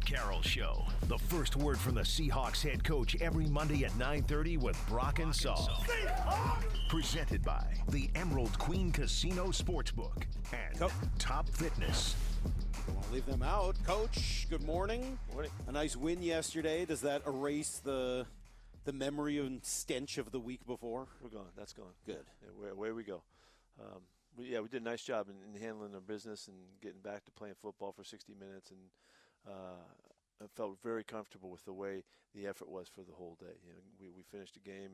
Carroll Show. The first word from the Seahawks head coach every Monday at 9:30 with Brock and Saul. Presented by the Emerald Queen Casino Sportsbook and Top Fitness. I won't leave them out. Coach, good morning. Morning. A nice win yesterday. Does that erase the memory and stench of the week before? We're gone. That's gone. Good. Yeah, away we go. We did a nice job in handling our business and getting back to playing football for 60 minutes, and I felt very comfortable with the way the effort was for the whole day. We finished the game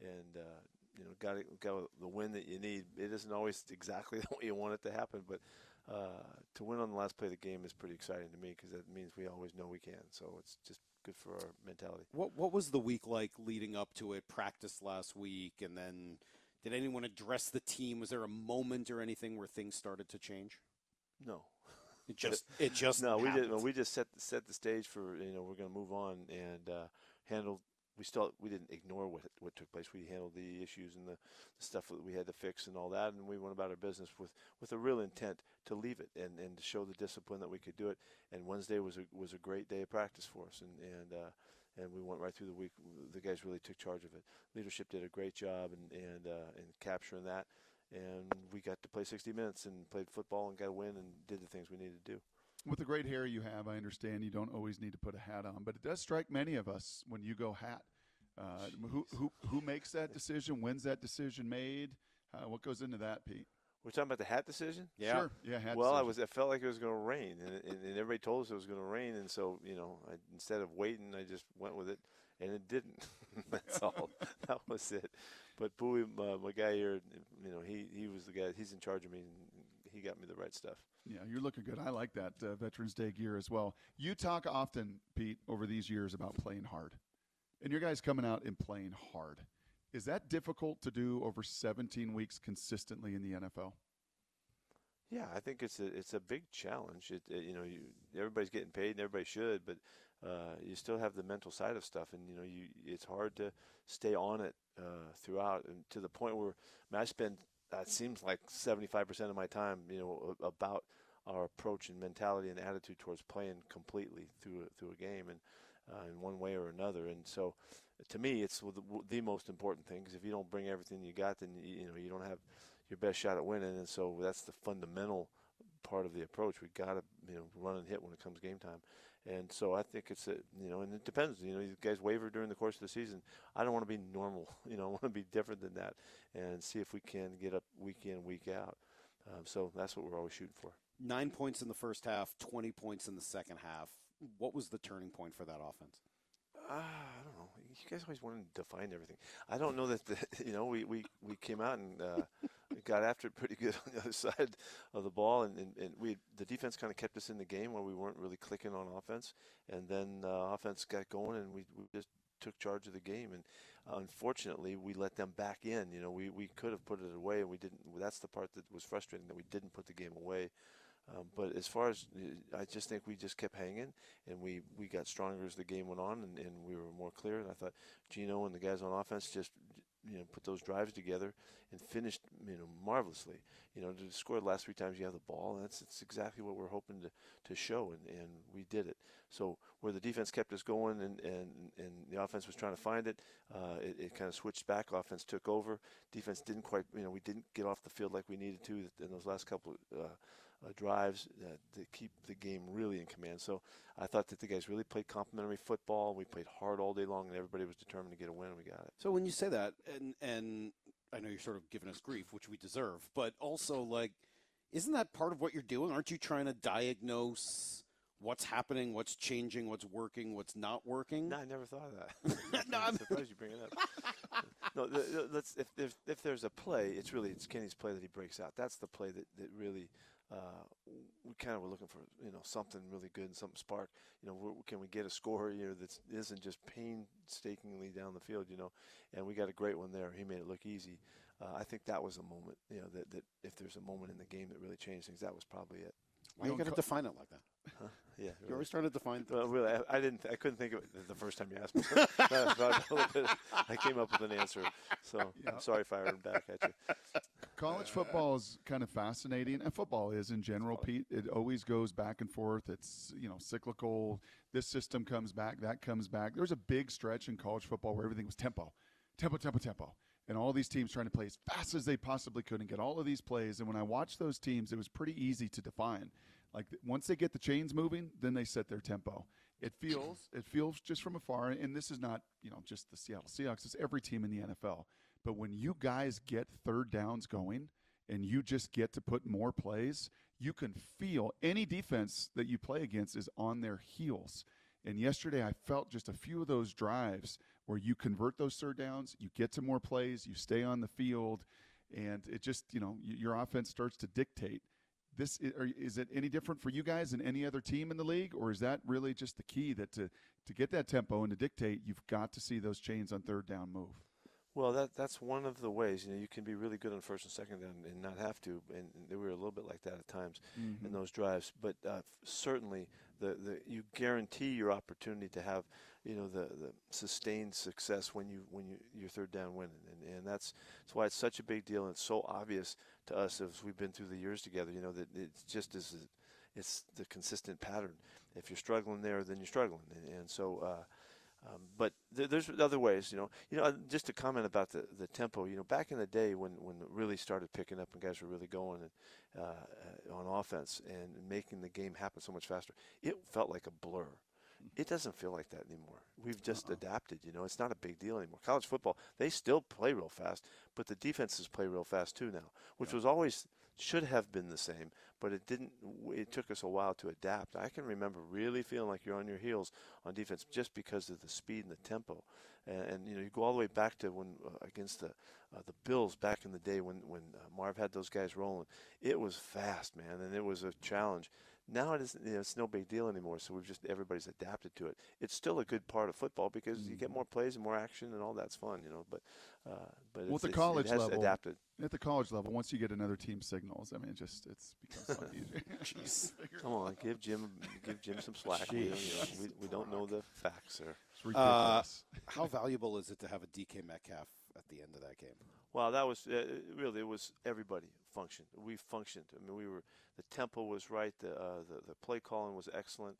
and got the win that you need. It isn't always exactly the way you want it to happen, but to win on the last play of the game is pretty exciting to me because that means we always know we can. So it's just good for our mentality. What was the week like leading up to it? Practice last week, and then did anyone address the team? Was there a moment or anything where things started to change? No. It just no. happened. We just set the stage for we're going to move on and handle. We didn't ignore what took place. We handled the issues and the stuff that we had to fix and all that, and we went about our business with a real intent to leave it and to show the discipline that we could do it. And Wednesday was a great day of practice for us, and we went right through the week. The guys really took charge of it. Leadership did a great job in capturing that. And we got to play 60 minutes and played football and got a win and did the things we needed to do. With the great hair you have, I understand you don't always need to put a hat on, but it does strike many of us when you go hat. Who makes that decision? When's that decision made? What goes into that, Pete? We're talking about the hat decision? Yeah. Sure. Yeah, hat well, decision. I felt like it was going to rain, and everybody told us it was going to rain, and so, instead of waiting, I just went with it, and it didn't. That's all. That was it. But Bowie, my guy here, he was the guy. He's in charge of me, and he got me the right stuff. Yeah, you're looking good. I like that Veterans Day gear as well. You talk often, Pete, over these years about playing hard, and your guys coming out and playing hard. Is that difficult to do over 17 weeks consistently in the NFL? Yeah, I think it's a big challenge. Everybody's getting paid, and everybody should, but you still have the mental side of stuff, and it's hard to stay on it throughout, and to the point where I spend it seems like 75% of my time, about our approach and mentality and attitude towards playing completely through a game, and in one way or another. And so, to me, it's the most important thing, because if you don't bring everything you got, then you don't have your best shot at winning. And so that's the fundamental part of the approach. We got to run and hit when it comes game time. And so I think it's and it depends. You guys waver during the course of the season. I don't want to be normal. I want to be different than that and see if we can get up week in, week out. So that's what we're always shooting for. 9 points in the first half, 20 points in the second half. What was the turning point for that offense? I don't know. You guys always want to define everything. I don't know that we came out and got after it pretty good on the other side of the ball, and the defense kind of kept us in the game where we weren't really clicking on offense, and then offense got going, and we just took charge of the game, and unfortunately we let them back in. We could have put it away, and we didn't. That's the part that was frustrating, that we didn't put the game away. But as far as, I just think we just kept hanging, and we got stronger as the game went on, and we were more clear. And I thought Gino and the guys on offense just put those drives together and finished marvelously. To score the last 3 times you have the ball, and that's exactly what we're hoping to show, and we did it. So where the defense kept us going and the offense was trying to find it, it kind of switched back. Offense took over. Defense didn't quite, we didn't get off the field like we needed to in those last couple drives to keep the game really in command. So I thought that the guys really played complementary football. We played hard all day long, and everybody was determined to get a win, and we got it. So when you say that, and I know you're sort of giving us grief, which we deserve, but also, isn't that part of what you're doing? Aren't you trying to diagnose what's happening, what's changing, what's working, what's not working? No, I never thought of that. No, I'm surprised you bring it up. No, if there's a play, it's Kenny's play that he breaks out. That's the play that really we kind of were looking for, something really good and something spark. Can we get a score that isn't just painstakingly down the field, and we got a great one there. He made it look easy. I think that was a moment, that if there's a moment in the game that really changed things, that was probably it. Why you got to define it like that? Huh? Yeah, You're always trying to define. Well, really, I couldn't think of it the first time you asked me. I came up with an answer, so I'm sorry if I earned back at you. College football is kind of fascinating, and football is in general, Pete. It always goes back and forth. It's, cyclical. This system comes back, that comes back. There's a big stretch in college football where everything was tempo. And all these teams trying to play as fast as they possibly could and get all of these plays. And when I watched those teams, it was pretty easy to define. Like, once they get the chains moving, then they set their tempo. It feels just from afar, and this is not, just the Seattle Seahawks. It's every team in the NFL. But when you guys get third downs going and you just get to put more plays, you can feel any defense that you play against is on their heels. And yesterday I felt just a few of those drives where you convert those third downs, you get to more plays, you stay on the field, and it just, your offense starts to dictate. Is it any different for you guys than any other team in the league, or is that really just the key that to get that tempo and to dictate, you've got to see those chains on third down move? Well, that's one of the ways. You can be really good on first and second down and not have to, and we were a little bit like that at times in those drives. But certainly, you guarantee your opportunity to have, the sustained success when your third down winning, and that's why it's such a big deal, and it's so obvious to us as we've been through the years together. That it's just it's the consistent pattern. If you're struggling there, then you're struggling, and so. But there's other ways, just to comment about the tempo, back in the day when it really started picking up and guys were really going on offense and making the game happen so much faster, it felt like a blur. It doesn't feel like that anymore. We've just adapted, it's not a big deal anymore. College football, they still play real fast, but the defenses play real fast too now, which was always should have been the same, but it didn't. It took us a while to adapt. I can remember really feeling like you're on your heels on defense just because of the speed and the tempo. And you go all the way back to when against the Bills back in the day when Marv had those guys rolling. It was fast, man, and it was a challenge. Now it isn't. It's no big deal anymore. So everybody's adapted to it. It's still a good part of football because you get more plays and more action and all that's fun, But well, at the college level, adapted. At the college level, once you get another team signals, it becomes a lot easier. Jeez, come on, give Jim some slack. We don't know the facts, sir. It's ridiculous. How valuable is it to have a DK Metcalf at the end of that game? Well, that was really, it was everybody functioned. We functioned. I mean, the tempo was right. The play calling was excellent.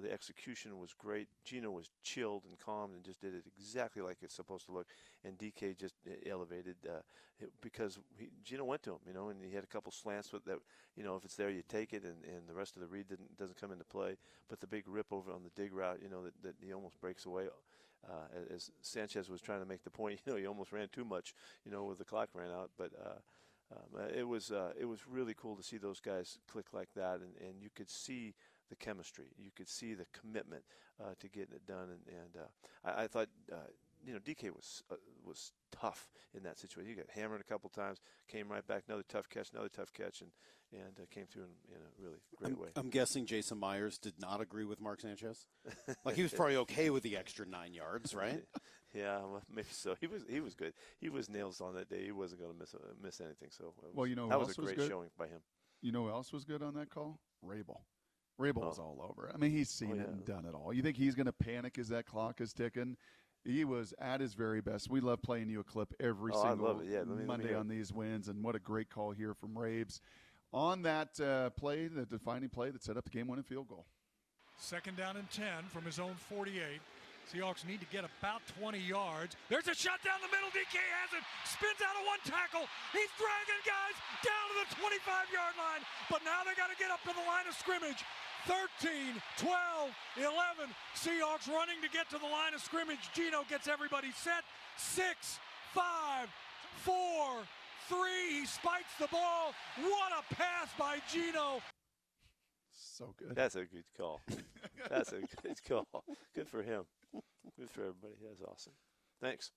The execution was great. Gino was chilled and calm and just did it exactly like it's supposed to look. And DK just elevated because Gino went to him, and he had a couple slants with that. If it's there, you take it, and the rest of the read doesn't come into play. But the big rip over on the dig route, that he almost breaks away. As Sanchez was trying to make the point, he almost ran too much, with the clock ran out. But it was really cool to see those guys click like that, and you could see the chemistry, you could see the commitment to getting it done. And I thought, DK was tough in that situation. He got hammered a couple times, came right back, another tough catch, and came through in a really great way. I'm guessing Jason Myers did not agree with Mark Sanchez. Like, he was probably okay with the extra 9 yards, right? Yeah, well, maybe so. He was good. He was nails on that day. He wasn't going to miss anything. So that was a great showing by him. You know who else was good on that call? Rabel. Rabel was all over it. I mean, he's seen it and done it all. You think he's going to panic as that clock is ticking? He was at his very best. We love playing you a clip every single Monday on these wins, and what a great call here from Rabes on that play, the defining play that set up the game-winning field goal. 2nd down and 10 from his own 48. Seahawks need to get about 20 yards. There's a shot down the middle. DK has it. Spins out of one tackle. He's dragging guys down to the 25-yard line. But now they got to get up to the line of scrimmage. 13, 12, 11. Seahawks running to get to the line of scrimmage. Gino gets everybody set. 6, 5, 4, 3. He spikes the ball. What a pass by Gino. So good. That's a good call. That's a good call. Good for him. Good for everybody. That's awesome. Thanks.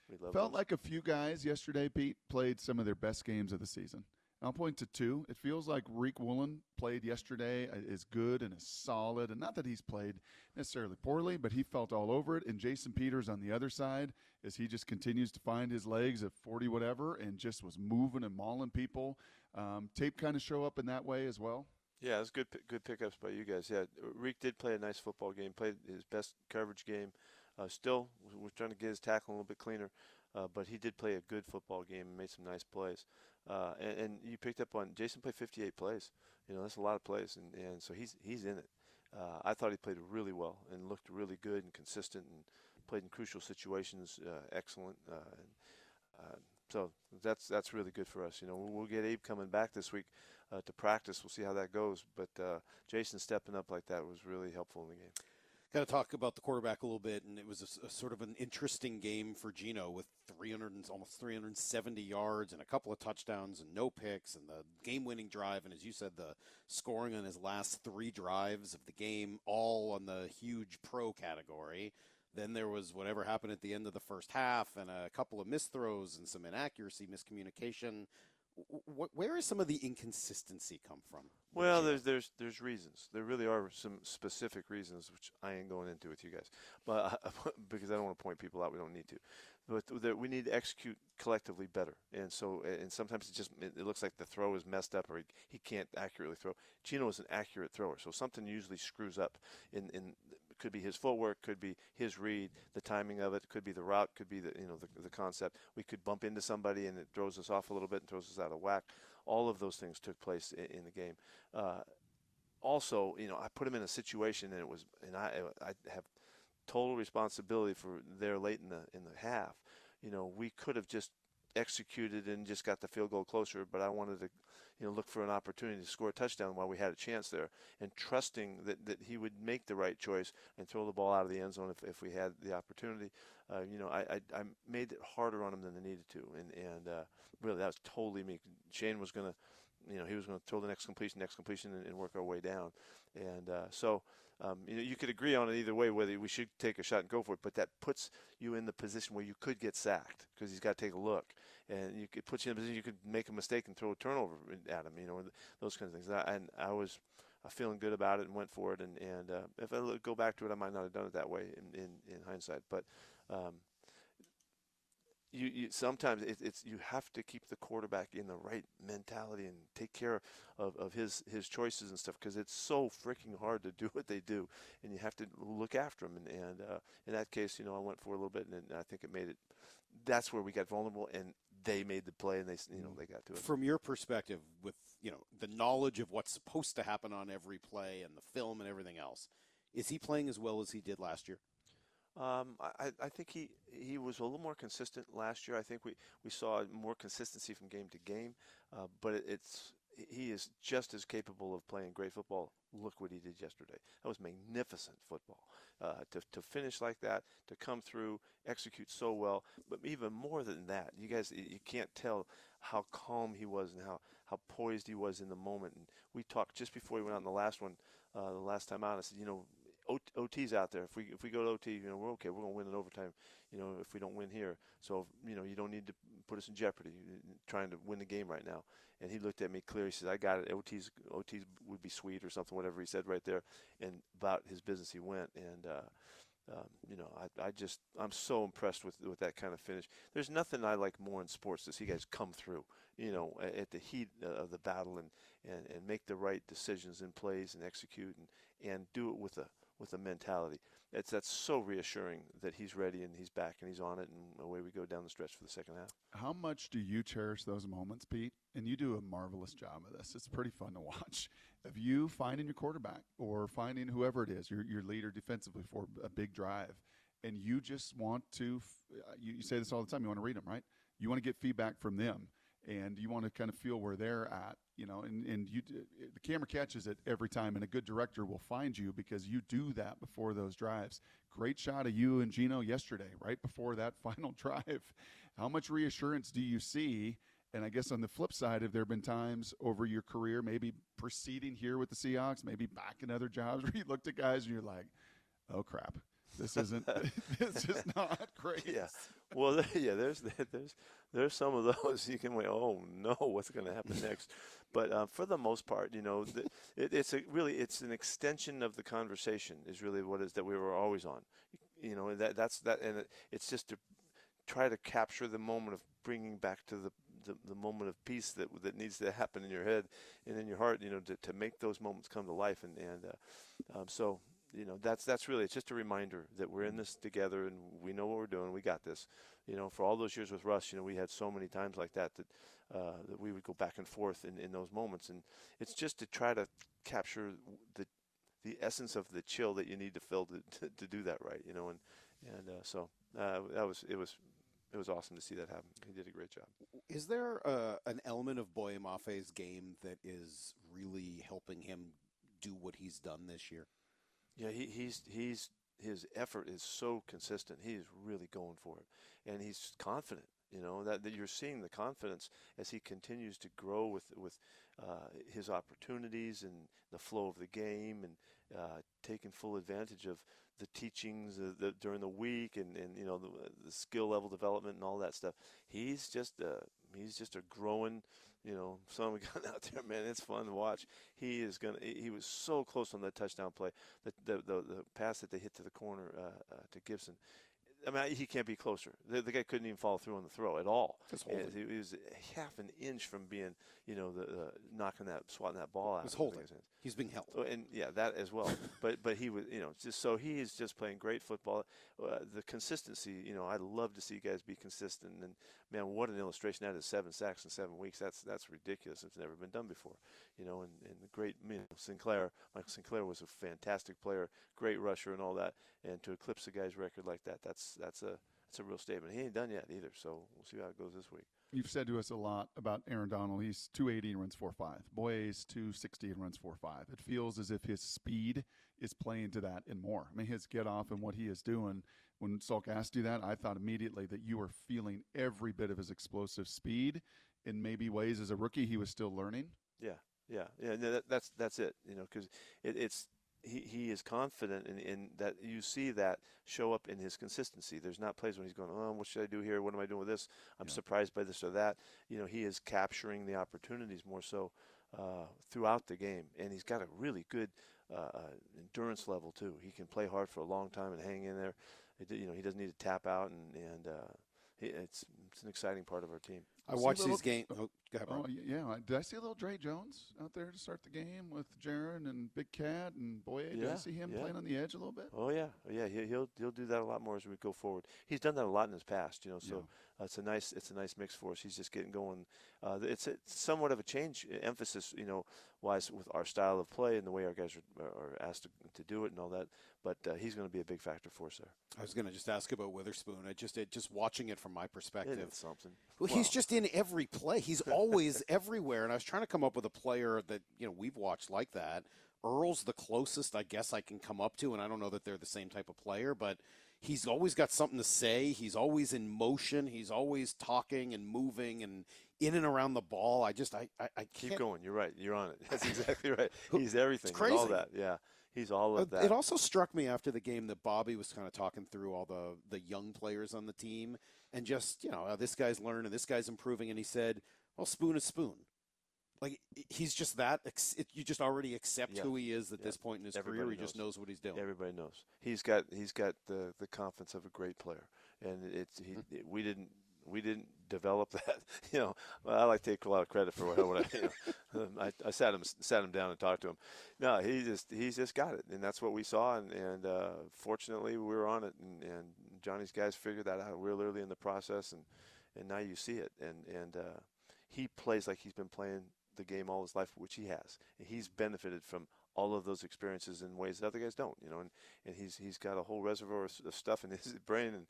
We love Felt those. like a few guys yesterday, Pete, played some of their best games of the season. I'll point to 2. It feels like Reek Woolen played yesterday as good and as solid. And not that he's played necessarily poorly, but he felt all over it. And Jason Peters on the other side, as he just continues to find his legs at 40 whatever and just was moving and mauling people. Tape kind of show up in that way as well. Yeah, it was good pickups by you guys. Yeah, Reek did play a nice football game, played his best coverage game. Still was trying to get his tackle a little bit cleaner, but he did play a good football game and made some nice plays. And you picked up on Jason played 58 plays. That's a lot of plays, and so he's in it. I thought he played really well and looked really good and consistent and played in crucial situations, excellent. So that's really good for us. We'll get Abe coming back this week to practice. We'll see how that goes. But Jason stepping up like that was really helpful in the game. Got to talk about the quarterback a little bit, and it was a sort of an interesting game for Geno with almost 370 yards and a couple of touchdowns and no picks and the game-winning drive, and as you said, the scoring on his last 3 drives of the game, all on the huge pro category. Then there was whatever happened at the end of the first half and a couple of missed throws and some inaccuracy, miscommunication. Where is some of the inconsistency come from? Well, there's reasons. There really are some specific reasons, which I ain't going into with you guys, but because I don't want to point people out we don't need to. But we need to execute collectively better, and sometimes it looks like the throw is messed up or he can't accurately throw. Geno is an accurate thrower, so something usually screws up in could be his footwork, could be his read, the timing of it, could be the route, could be the concept. We could bump into somebody and it throws us off a little bit and throws us out of whack. All of those things took place in the game. Also, I put him in a situation and I have total responsibility for there late in the half. We could have just executed and just got the field goal closer, but I wanted to look for an opportunity to score a touchdown while we had a chance there, and trusting that he would make the right choice and throw the ball out of the end zone if we had the opportunity. I made it harder on him than I needed to, and really that was totally me. Shane was going to, he was going to throw the next completion, and work our way down. And you could agree on it either way, whether we should take a shot and go for it, but that puts you in the position where you could get sacked because he's got to take a look. And it puts you in a position you could make a mistake and throw a turnover at him, those kinds of things. And I was feeling good about it and went for it. And if I go back to it, I might not have done it that way in hindsight. But you sometimes you have to keep the quarterback in the right mentality and take care of his choices and stuff, because it's so freaking hard to do what they do, and you have to look after him. And in that case, I went for a little bit, and I think it made it. That's where we got vulnerable, and they made the play, and they got to it. From your perspective, with the knowledge of what's supposed to happen on every play and the film and everything else, is he playing as well as he did last year? I think he was a little more consistent last year. I think we saw more consistency from game to game, but he is just as capable of playing great football. Look what he did yesterday. That was magnificent football. To finish like that, to come through, execute so well, but even more than that, you guys, you can't tell how calm he was and how poised he was in the moment. And we talked just before we went out in the last one, the last time out. I said, OT's out there. If we go to OT, we're okay. We're going to win in overtime, if we don't win here. So, you don't need to put us in jeopardy trying to win the game right now. And he looked at me clearly. He said, I got it. OT's would be sweet or something, whatever he said right there. And about his business he went. And, I'm so impressed with that kind of finish. There's nothing I like more in sports to see guys come through, at the heat of the battle and make the right decisions and plays and execute and do it with a mentality. That's so reassuring that he's ready and he's back and he's on it, and away we go down the stretch for the second half. How much do you cherish those moments, Pete? And you do a marvelous job of this. It's pretty fun to watch. Of you finding your quarterback or finding whoever it is, your leader defensively for a big drive, and you just want to you say this all the time, you want to read them, right? You want to get feedback from them, and you want to kind of feel where they're at, and the camera catches it every time, and a good director will find you because you do that before those drives. Great shot of you and Geno yesterday, right before that final drive. How much reassurance do you see? And I guess on the flip side, have there been times over your career, maybe preceding here with the Seahawks, maybe back in other jobs, where you looked at guys and you're like, oh, crap. This isn't. It's just not great. Yeah. Well, there's some of those you can wait. Oh no, what's going to happen next? But for the most part, it's an extension of the conversation. Is really what it is that we were always on. That's that, and it's just to try to capture the moment of bringing back to the moment of peace that needs to happen in your head and in your heart, to make those moments come to life. So that's really, it's just a reminder that we're in this together and we know what we're doing. We got this. For all those years with Russ, we had so many times like that we would go back and forth in those moments, and it's just to try to capture the essence of the chill that you need to feel to do that right, So it was awesome to see that happen. He did a great job. Is there an element of Boye Mafe's game that is really helping him do what he's done this year? Yeah, his effort is so consistent. He is really going for it, and he's confident. That you're seeing the confidence as he continues to grow with his opportunities and the flow of the game, and taking full advantage of the teachings during the week, and the skill level development and all that stuff. He's just a growing son of a gun out there, man. It's fun to watch. He was so close on that touchdown play, the pass that they hit to the corner to Gibson. I mean, he can't be closer. The guy couldn't even follow through on the throw at all. He was half an inch from being, swatting that ball out. He's holding. He's being held. And yeah, that as well. but he was, he is just playing great football. The consistency, I love to see guys be consistent. And man, what an illustration that is! 7 sacks in 7 weeks. That's ridiculous. It's never been done before. And the great Michael Sinclair was a fantastic player, great rusher and all that. And to eclipse a guy's record like that, that's a real statement. He ain't done yet either, so we'll see how it goes this week. You've said to us a lot about Aaron Donald. He's 280 and runs 4.5. Boye's 260 and runs 4.5. It feels as if his speed is playing to that and more. I mean, his get off and what he is doing. When Salk asked you that, I thought immediately that you were feeling every bit of his explosive speed. In maybe ways as a rookie, he was still learning. Yeah. No, that's it. Because he is confident in that. You see that show up in his consistency. There's not plays when he's going, what should I do here? What am I doing with this? I'm surprised by this or that. He is capturing the opportunities more so throughout the game, and he's got a really good endurance level too. He can play hard for a long time and hang in there. He doesn't need to tap out, and it's an exciting part of our team. I watch these games. Go ahead, yeah. Did I see a little Dre Jones out there to start the game with Jaron and Big Cat and Boye? Did I see him playing on the edge a little bit? Oh yeah. He'll do that a lot more as we go forward. He's done that a lot in his past, So it's a nice mix for us. He's just getting going. It's somewhat of a change emphasis, wise with our style of play and the way our guys are asked to do it and all that. But he's going to be a big factor for us there. I was going to just ask about Witherspoon. Just watching it from my perspective. It's something. Well, he's just in every play. He's always everywhere. And I was trying to come up with a player that, we've watched like that. Earl's the closest I guess I can come up to, and I don't know that they're the same type of player, but he's always got something to say. He's always in motion. He's always talking and moving and in and around the ball. I can't. Keep going. You're right. You're on it. That's exactly right. He's everything. It's crazy. All that. Yeah. He's all of that. It also struck me after the game that Bobby was kind of talking through all the young players on the team and just, this guy's learning, this guy's improving, and he said, well, Spoon is Spoon. Like, he's just that. You just already accept who he is at this point in his career. He just knows what he's doing. Everybody knows. He's got the confidence of a great player, and we didn't develop that. I like to take a lot of credit for what I sat him down and talked to him. No, he's just got it, and that's what we saw. And fortunately, we were on it, and Johnny's guys figured that out real early in the process, and now you see it. And he plays like he's been playing the game all his life, which he has. And he's benefited from all of those experiences in ways that other guys don't, and he's got a whole reservoir of stuff in his brain, and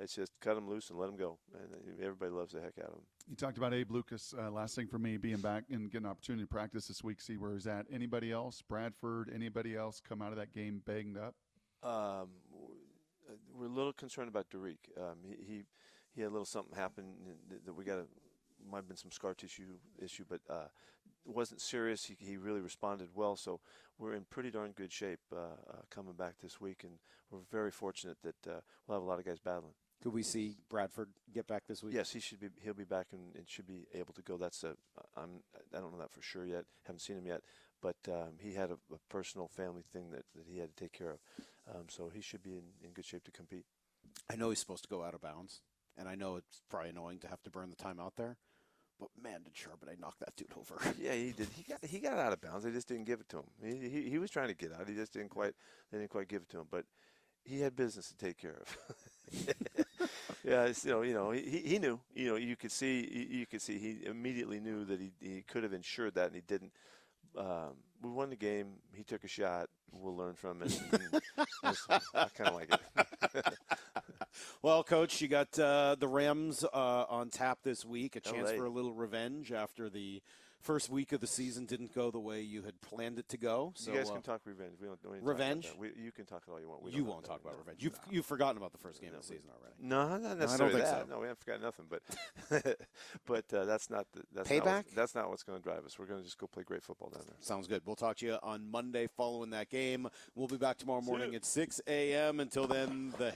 it's just cut him loose and let him go. And everybody loves the heck out of him. You talked about Abe Lucas. Last thing for me, being back and getting an opportunity to practice this week, see where he's at. Anybody else, Bradford, anybody else come out of that game banged up? We're a little concerned about Derek. He had a little something happen that we got to. Might have been some scar tissue issue, but it wasn't serious. He really responded well, so we're in pretty darn good shape coming back this week, and we're very fortunate that we'll have a lot of guys battling. Could we see Bradford get back this week? Yes, he'll be back and should be able to go. That's I don't know that for sure yet. Haven't seen him yet, but he had a personal family thing that he had to take care of, so he should be in good shape to compete. I know he's supposed to go out of bounds, and I know it's probably annoying to have to burn the time out there. But man, did Charbonnet knock that dude over. Yeah, he did. He got out of bounds. They just didn't give it to him. He was trying to get out. He just didn't quite. They didn't quite give it to him. But he had business to take care of. Yeah, it's, he knew. You could see he immediately knew that he could have ensured that, and he didn't. We won the game. He took a shot. We'll learn from it. I kind of like it. Well, Coach, you got the Rams on tap this week. A chance right. for a little revenge after the first week of the season didn't go the way you had planned it to go. So, you guys can talk revenge. We don't revenge? Talk about that. You can talk all you want. You won't talk about revenge. You've forgotten about the first game of the season already. No, not necessarily I don't think that. so. No, we haven't forgotten nothing. But that's not payback. That's not what's going to drive us. We're going to just go play great football down there. Sounds good. We'll talk to you on Monday following that game. We'll be back tomorrow morning at 6 a.m. Until then, the